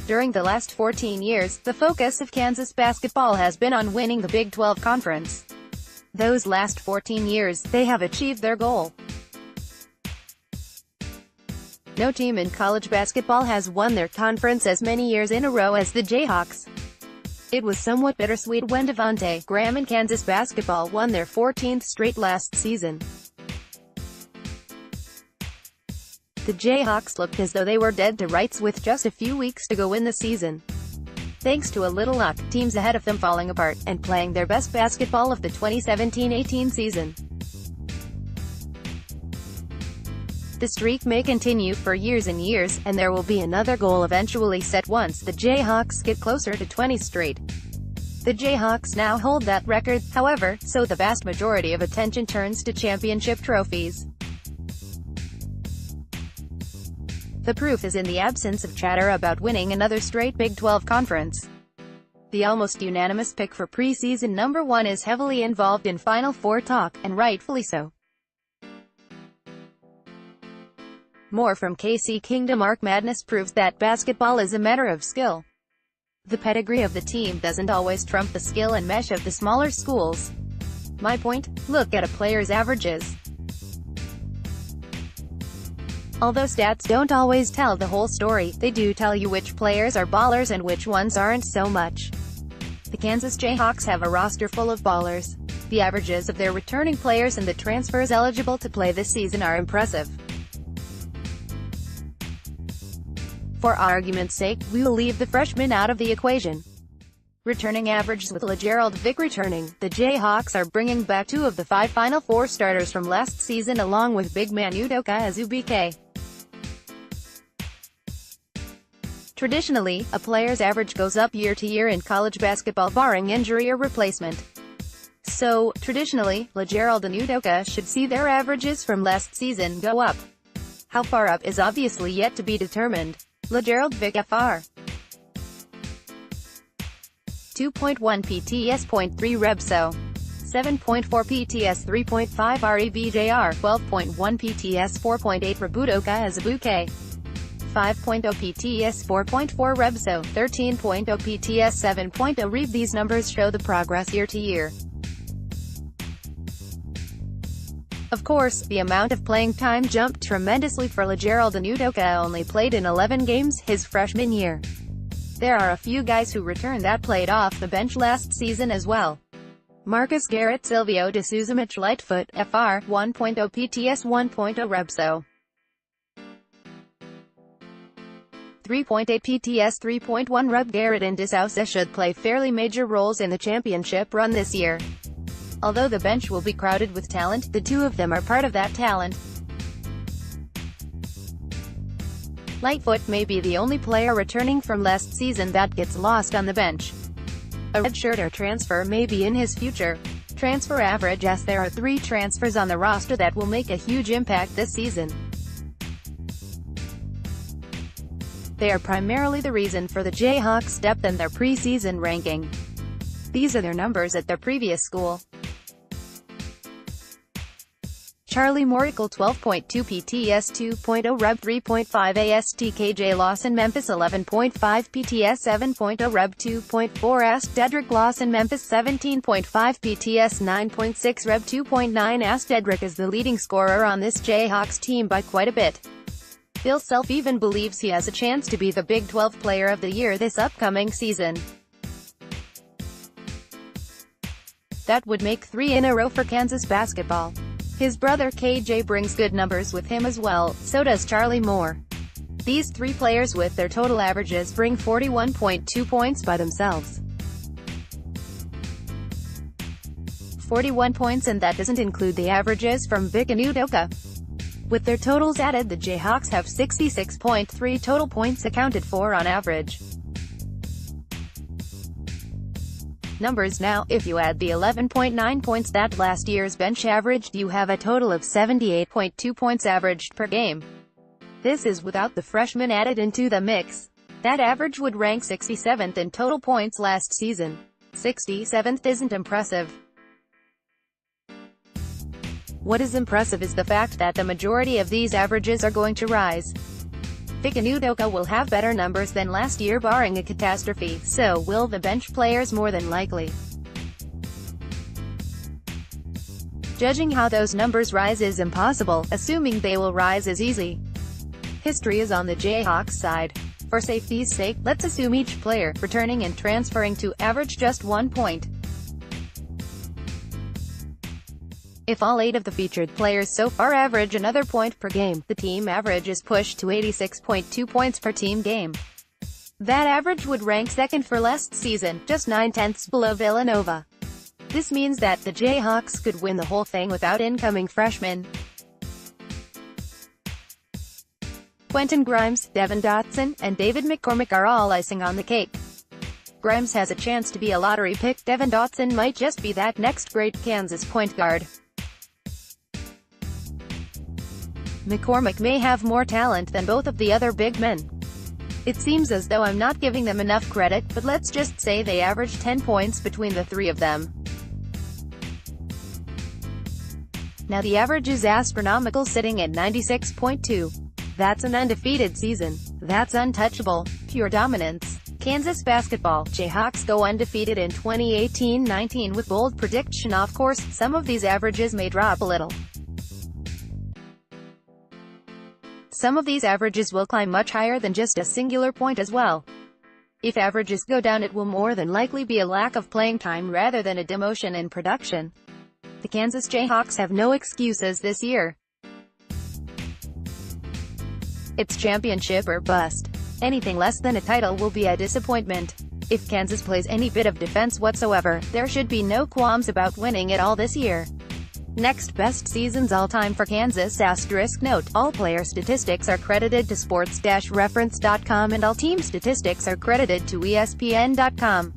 During the last 14 years, the focus of Kansas basketball has been on winning the Big 12 Conference. Those last 14 years, they have achieved their goal. No team in college basketball has won their conference as many years in a row as the Jayhawks. It was somewhat bittersweet when Devonte Graham and Kansas basketball won their 14th straight last season. The Jayhawks looked as though they were dead to rights with just a few weeks to go in the season. Thanks to a little luck, teams ahead of them falling apart, and playing their best basketball of the 2017-18 season. The streak may continue for years and years, and there will be another goal eventually set once the Jayhawks get closer to 20 straight. The Jayhawks now hold that record, however, so the vast majority of attention turns to championship trophies. The proof is in the absence of chatter about winning another straight Big 12 conference. The almost unanimous pick for preseason number 1 is heavily involved in Final Four talk, and rightfully so. More from KC Kingdom. Mark Madness proves that basketball is a matter of skill. The pedigree of the team doesn't always trump the skill and mesh of the smaller schools. My point? Look at a player's averages. Although stats don't always tell the whole story, they do tell you which players are ballers and which ones aren't so much. The Kansas Jayhawks have a roster full of ballers. The averages of their returning players and the transfers eligible to play this season are impressive. For argument's sake, we will leave the freshmen out of the equation. Returning averages. With LeGerald Vick returning, the Jayhawks are bringing back 2 of the 5 Final Four starters from last season along with big man Udoka Azubuike. Traditionally, a player's average goes up year to year in college basketball barring injury or replacement. So, traditionally, LeGerald and Udoka should see their averages from last season go up. How far up is obviously yet to be determined. LeGerald Vick Fr. 2.1 PTS, 0.3 Rebso. 7.4 PTS, 3.5 REBJR. 12.1 PTS, 4.8 Rebudoka Azubuike. 5.0 PTS, 4.4 Rebso. 13.0 PTS, 7.0 Reb. These numbers show the progress year to year. Of course, the amount of playing time jumped tremendously for LeGerald, and Udoka only played in 11 games his freshman year. There are a few guys who returned that played off the bench last season as well. Marcus Garrett, Silvio De Souza, Mitch Lightfoot, Fr. 1.0 PTS, 1.0 Rebso. 3.8 PTS, 3.1 Reb. Garrett and De Souza should play fairly major roles in the championship run this year. Although the bench will be crowded with talent, the 2 of them are part of that talent. Lightfoot may be the only player returning from last season that gets lost on the bench. A redshirt or transfer may be in his future. Transfer average. As there are 3 transfers on the roster that will make a huge impact this season. They are primarily the reason for the Jayhawks' depth and their preseason ranking. These are their numbers at their previous school. Charlie Moore, 12.2 PTS, 2.0 Reb. 3.5 AST. KJ Lawson, Memphis, 11.5 PTS, 7.0 Reb. 2.4 AST. Dedrick Lawson, Memphis, 17.5 PTS, 9.6 Reb. 2.9 AST. Dedrick is the leading scorer on this Jayhawks team by quite a bit. Bill Self even believes he has a chance to be the Big 12 Player of the Year this upcoming season. That would make 3 in a row for Kansas basketball. His brother KJ brings good numbers with him as well, so does Charlie Moore. These 3 players with their total averages bring 41.2 points by themselves. 41 points, and that doesn't include the averages from Vick and Udoka. With their totals added, the Jayhawks have 66.3 total points accounted for on average. Numbers now, if you add the 11.9 points that last year's bench averaged, you have a total of 78.2 points averaged per game. This is without the freshmen added into the mix. That average would rank 67th in total points last season. 67th isn't impressive. What is impressive is the fact that the majority of these averages are going to rise. Vika Udoka will have better numbers than last year barring a catastrophe, so will the bench players more than likely. Judging how those numbers rise is impossible, assuming they will rise is easy. History is on the Jayhawks side. For safety's sake, let's assume each player, returning and transferring to, average just 1 point. If all 8 of the featured players so far average another point per game, the team average is pushed to 86.2 points per team game. That average would rank second for last season, just 9/10 below Villanova. This means that the Jayhawks could win the whole thing without incoming freshmen. Quentin Grimes, Devin Dotson, and David McCormick are all icing on the cake. Grimes has a chance to be a lottery pick. Devin Dotson might just be that next great Kansas point guard. McCormick may have more talent than both of the other big men. It seems as though I'm not giving them enough credit, but let's just say they average 10 points between the 3 of them. Now the average is astronomical, sitting at 96.2. That's an undefeated season. That's untouchable. Pure dominance. Kansas basketball. Jayhawks go undefeated in 2018-19 with bold prediction. Of course, some of these averages may drop a little. Some of these averages will climb much higher than just a singular point as well. If averages go down, it will more than likely be a lack of playing time rather than a demotion in production. The Kansas Jayhawks have no excuses this year. It's championship or bust. Anything less than a title will be a disappointment. If Kansas plays any bit of defense whatsoever, there should be no qualms about winning it all this year. Next best seasons all time for Kansas. Note, all player statistics are credited to sports-reference.com and all team statistics are credited to ESPN.com.